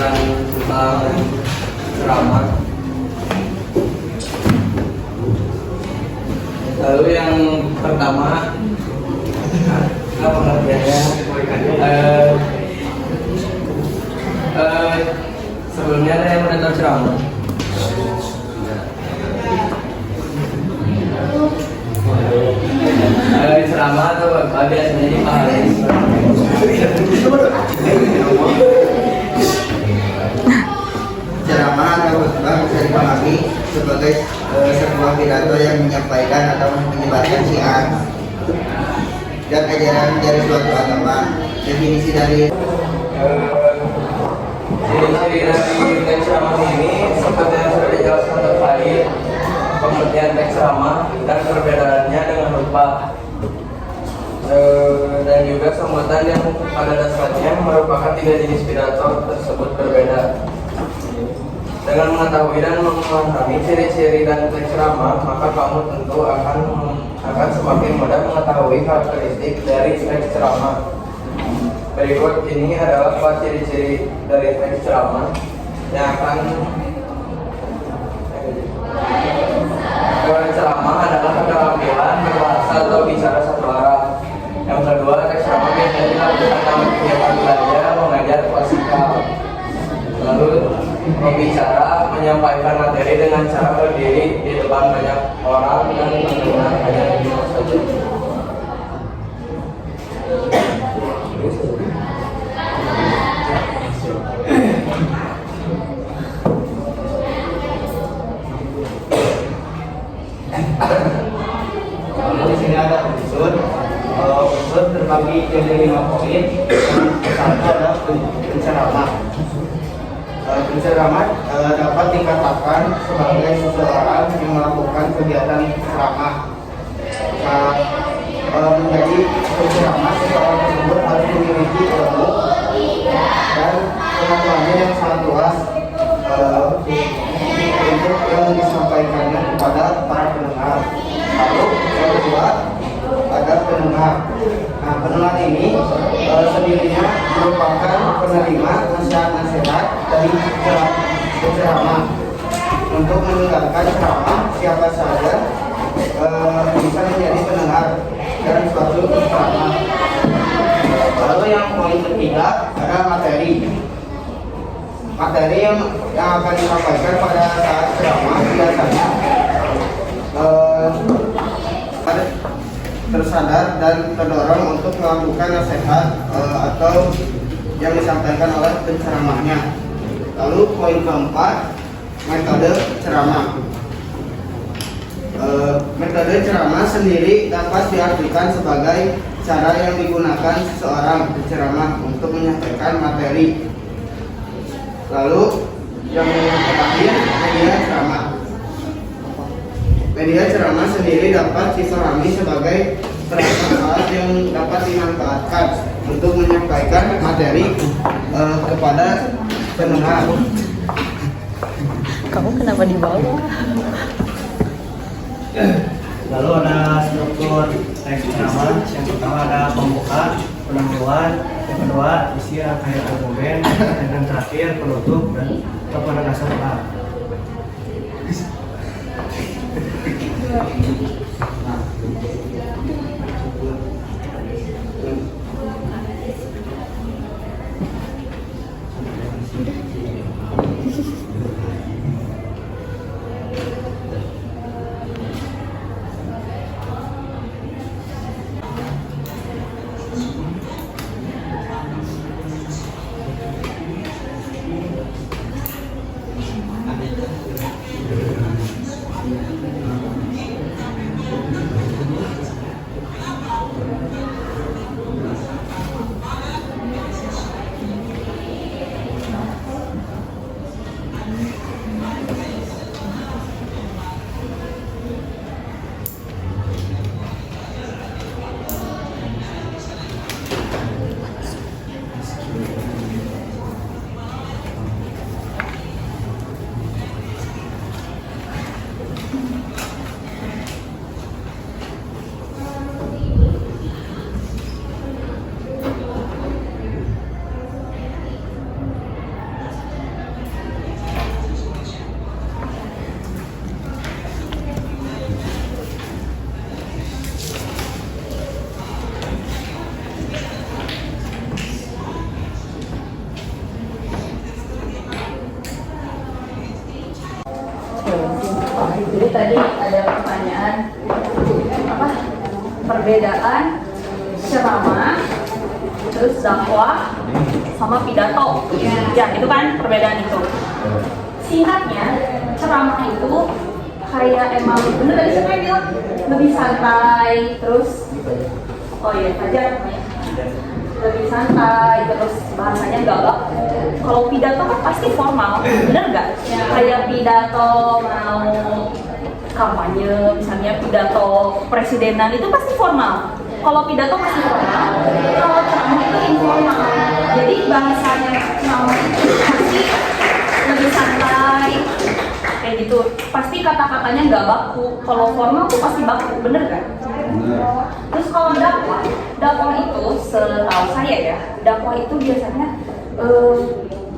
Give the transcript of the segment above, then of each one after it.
pengertian tentang ceramah. Lalu yang pertama, apa pengertiannya? Sebelumnya ada yang menonton ceramah. Ceramah atau apa biasanya dipahami? Ceramah atau khutbah bisa dipahami sebagai sebuah pidato yang menyampaikan atau menyebarkan syiar dan ajaran dari suatu agama. Definisi dari ciri-ciri dari teks ceramah ini seperti yang sudah dijelaskan tadi, pengertian teks ceramah dan perbedaannya dengan khutbah, dan juga sambutan yang pada dasarnya merupakan 3 jenis pidato tersebut berbeda. Dengan mengetahui dan memahami ciri-ciri dan teks ceramah, maka kamu tentu akan semakin mudah mengetahui karakteristik dari teks ceramah. Berikut ini adalah 4 ciri-ciri dari teks ceramah yang akan ceramah adalah keterampilan berbahasa atau bicara satu arah. Yang kedua, teks ceramah biasanya dilakukan dalam kegiatan belajar, mengajar klasikal. Lalu pembicara menyampaikan materi dengan cara berdiri di depan banyak orang dan mendengar hanya diam saja. Lalu di sini ada unsur terbagi jadi 5 poin. Satu adalah penceramah. Penceramah dapat dikatakan sebagai seseorang yang melakukan kegiatan ceramah. Menjadi penceramah, seseorang tersebut harus memiliki ilmu dan pengetahuan yang sangat luas untuk yang disampaikannya kepada para pendengar. Lalu yang kedua ada pendengar. Nah, pendengar ini sendirinya merupakan penerima nasihat-nasihat dari penceramah. Untuk mendengarkan ceramah, siapa saja bisa menjadi pendengar dari suatu ceramah. Lalu yang poin ketiga ada materi. Materi yang akan disampaikan pada saat ceramah biasanya tersadar dan terdorong untuk melakukan nasihat atau yang disampaikan oleh penceramahnya. Lalu poin keempat, metode ceramah. Metode ceramah sendiri dapat diartikan sebagai cara yang digunakan seseorang penceramah untuk menyampaikan materi. Lalu yang terakhir, media ceramah. Media ceramah sendiri dapat dipahami sebagai perangkat alat yang dapat dimanfaatkan untuk menyampaikan materi kepada pendengar. Kamu kenapa di bawah? Lalu ada struktur teks ceramah. Yang pertama ada pembuka, pendahuluan, yang kedua isi akhir argumen, dan terakhir penutup dan penegasan ulang. tadi ada pertanyaan apa? Perbedaan ceramah, terus dakwah, sama pidato. Ya, itu kan perbedaan itu. Singkatnya, ceramah itu kayak emang bener tadi saya bilang lebih santai, terus oh iya ajar namanya. Lebih santai, terus bahasanya nggak baku. Kalau pidato kan pasti formal, bener nggak? Kayak pidato mau kampanye, misalnya pidato presidenan itu pasti formal. Kalau pidato pasti formal. Kalau ceramah itu informal. Jadi bahasanya ceramah itu pasti lebih santai, kayak gitu. Pasti kata-katanya nggak baku. Kalau formal tuh pasti baku, bener nggak? Terus kalau dakwah itu setahu saya ya, dakwah itu biasanya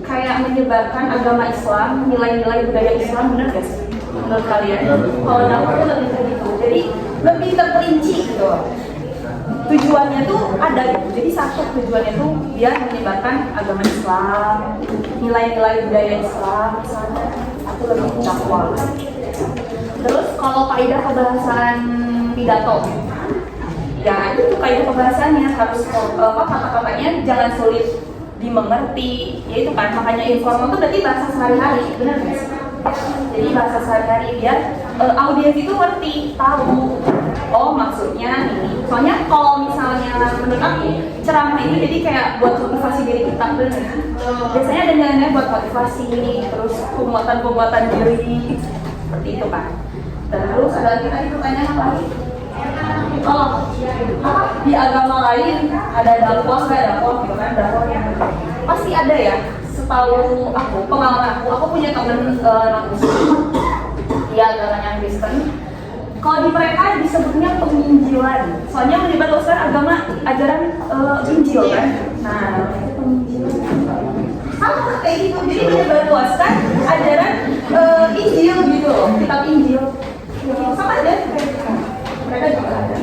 kayak menyebarkan agama Islam, nilai-nilai budaya Islam, bener gak sih? Menurut kalian? Kalau dakwah itu lebih kayak gitu, jadi lebih terperinci gitu. Tujuannya tuh ada gitu, jadi satu tujuannya tuh biar menyebarkan agama Islam, nilai-nilai budaya Islam, misalnya, itu lebih dakwah. Terus kalau kaidah kebahasan pidato, ya itu kayak pembahasannya harus kata-katanya jangan sulit dimengerti, ya itu kan makanya informal itu berarti bahasa sehari-hari, benar nggak sih? Jadi bahasa sehari-hari biar audiens itu ngerti, tahu, oh maksudnya ini. Soalnya kalau misalnya menurut aku ceramah ini jadi kayak buat motivasi diri kita, benar. Biasanya ada nilai-nilai buat motivasi, terus penguatan diri, seperti itu kan. Terus ada lagi tadi pertanyaan apa lagi? Oh, di agama lain ada dakwah nggak dakwah gitu kan? Dakwahnya pasti ada ya. Setahu aku, pengalaman aku punya temen non-Muslim, dia agamanya Kristen. Kalau di mereka disebutnya penginjilan, soalnya melibatkan agama ajaran Injil kan. Nah, itu penginjilan. Sama kayak gitu, jadi menyebarluaskan ajaran Injil gitu loh, kitab Injil. Sama aja kayak gitu. Mereka juga ada.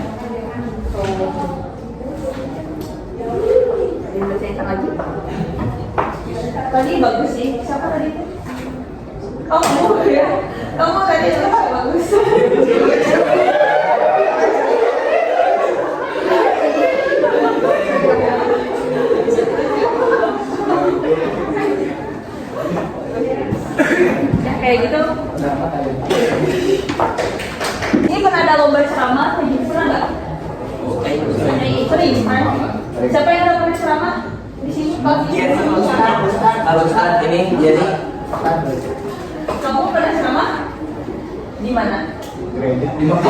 Jadi bacain lagi. Tadi bagus sih. Siapa tadi? Kamu ya. Kamu tadi itu bagus. Ya kayak gitu. Ini pernah ada lomba ceramah, kayak gitu pernah nggak? Sering kan? Siapa yang udah pernah ceramah di sini? Ustaz ini jadi Kamu pernah ceramah? Di mana? di mana?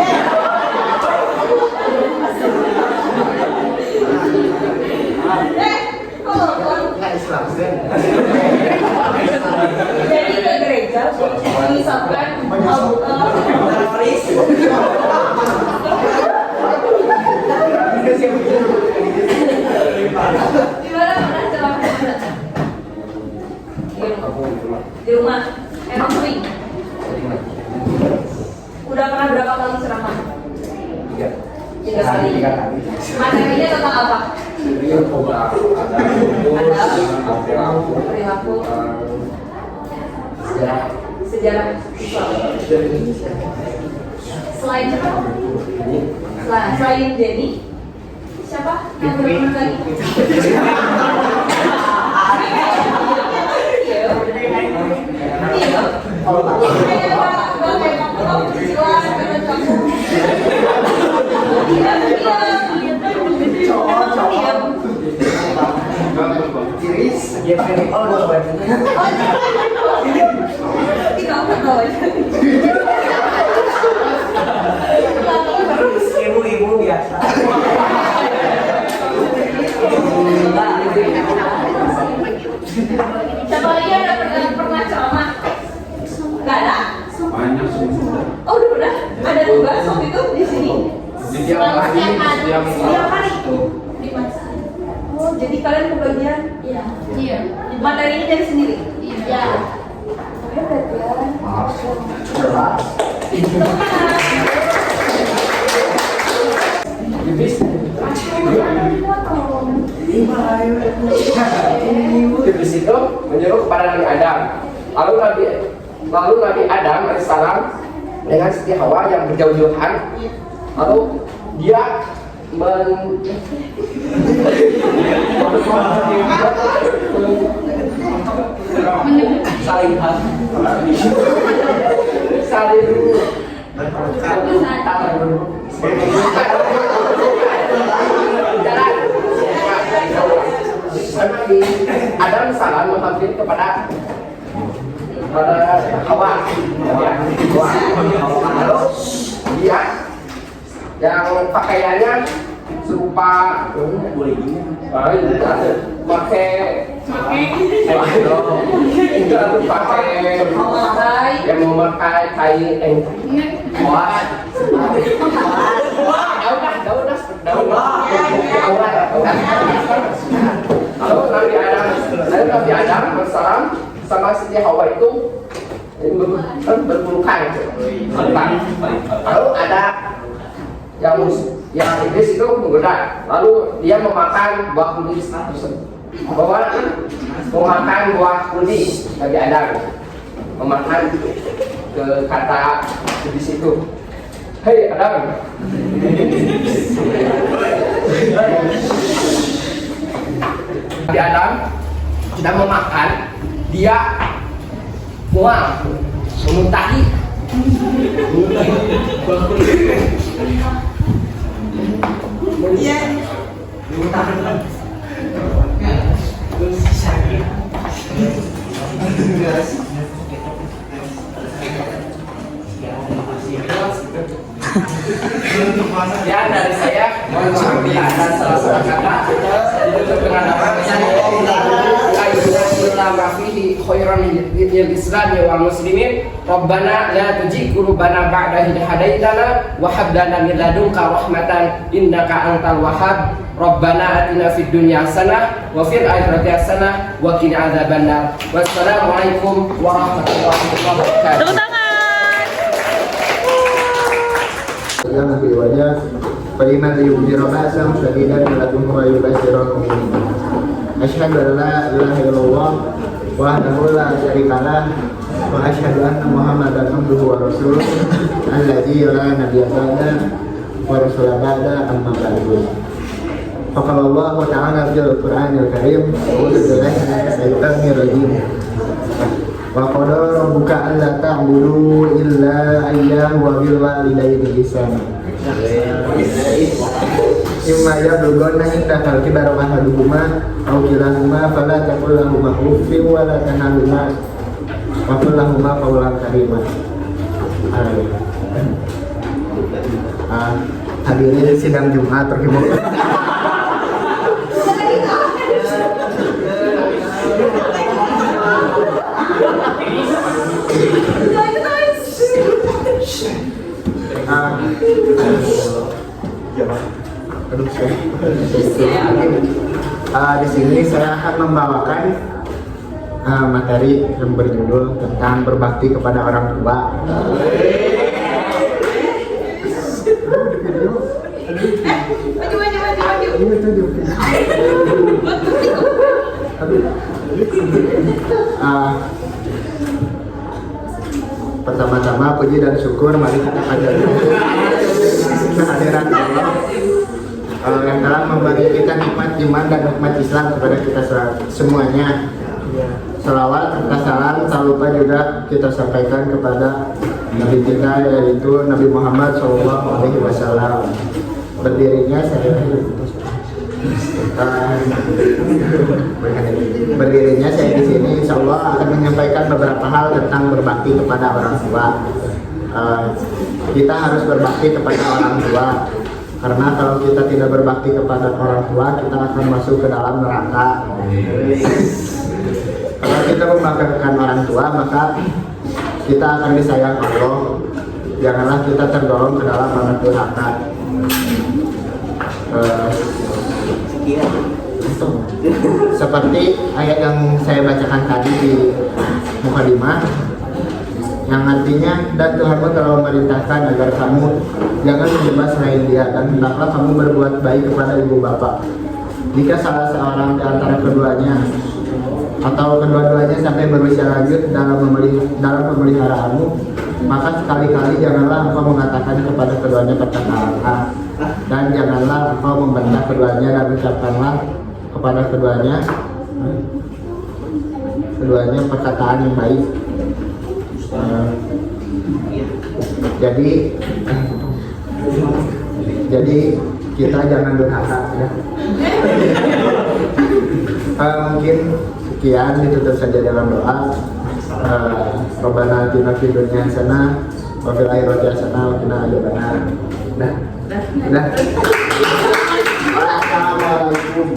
Jadi ke gereja, misalkan di mana pernah ceramah? Di rumah. Emang sering? Udah pernah berapa kali ceramah? 3 kali. Materinya tentang apa? Ada perilaku, sejarah Islam. Selain itu, selain Jenny, siapa yang belum lagi? Ibu biasa. Siapa lagi ada pernah ceramah? Gak ada? Banyak sih. Oh udah pernah? Ada tugas waktu itu di sini? Setiap hari itu di mana? Oh jadi kalian kebagian? Iya. Materinya dari sendiri? Iya. Hebat ya. Iblis itu menyuruh kepada Nabi Adam. Lalu Nabi Adam alaihissalam dengan Siti Hawa yang berjauh-jauhan, lalu dia saling Adam salam menghampiri kepada Hawa. Lalu dia yang pakaiannya serupa pakai yang memakai kain Lalu Nabi Adam bersalam sama Siti Hawa itu berpelukan. Lalu ada yang iblis itu menggoda, lalu dia memakan buah kudi tersebut. Memakan buah kudi Nabi Adam, memakan ke kata iblis itu, hei Adam, Nabi Adam sudah memakan, dia mual, memuntahi ya dari saya, mohon maaf bila ada salah-salah kata untuk pengandapan Islam wa muslimin. Rabbana la tuzigh qulubana ba'da idh hadaitana wa hab lana min ladunka rahmatan innaka antal wahhab. Rabbana atina fid dunya hasanah wa fil akhirati hasanah wa qina adzabannar. Wassalamualaikum warahmatullahi wabarakatuh. Tepuk tangan. yang nabi wajah fa'inna yubjira ba'sam syadidan lakum wa yubashirul mu'minin. Asyhadu an la ilaha illallah wahdahu la syarikalah wa asyhadu anna Muhammadan abduhu wa rasuluh allazi la nabiyya ba'da wa rasula ba'da amma ba'du. Faqala Allah ta'ala fil Qur'anil Karim a'udzu billahi minasyaitonir rajim. Wa qadara rabbuka alla ta'budu illa iyyahu wa bil walidayni ihsana. Imma yablughanna indaka al-kibara ahaduhuma aw kilahuma fala taqul lahumā uffin wa la tanharhumā wa qul lahumā qawlan karīmā. Hadirin sidang Jumat terhibur. Di sini saya akan membawakan materi yang berjudul tentang berbakti kepada orang tua. Pertama-tama puji dan syukur mari kita panjatkan kehadiran Allah yang telah memberi kita nikmat iman dan nikmat Islam kepada kita semuanya. Salawat serta salam tak lupa juga kita sampaikan kepada Nabi kita yaitu Nabi Muhammad SAW. Berdirinya saya di sini, insya Allah akan menyampaikan beberapa hal tentang berbakti kepada orang tua. Kita harus berbakti kepada orang tua, karena kalau kita tidak berbakti kepada orang tua, kita akan masuk ke dalam neraka. Kalau kita membanggakan orang tua, maka kita akan disayang Allah. Janganlah kita terdorong ke dalam anak durhaka. Seperti ayat yang saya bacakan tadi di mukadimah, yang artinya, dan Tuhanmu telah memerintahkan agar kamu jangan menyembah selain Dia, dan hendaklah kamu berbuat baik kepada ibu bapak. Jika salah seorang di antara keduanya atau kedua-duanya sampai berusia lanjut dalam pemeliharaanmu, maka sekali-kali janganlah engkau mengatakan kepada keduanya perkataan A, dan janganlah engkau membantah keduanya dan ucapkanlah kepada keduanya perkataan yang baik. Jadi kita jangan durhaka ya. Mungkin sekian, ditutup saja dalam doa. Rabbana atina fid dunya hasanah wa fil akhirati hasanah wa qina adzabannar. Dah. Assalamualaikum.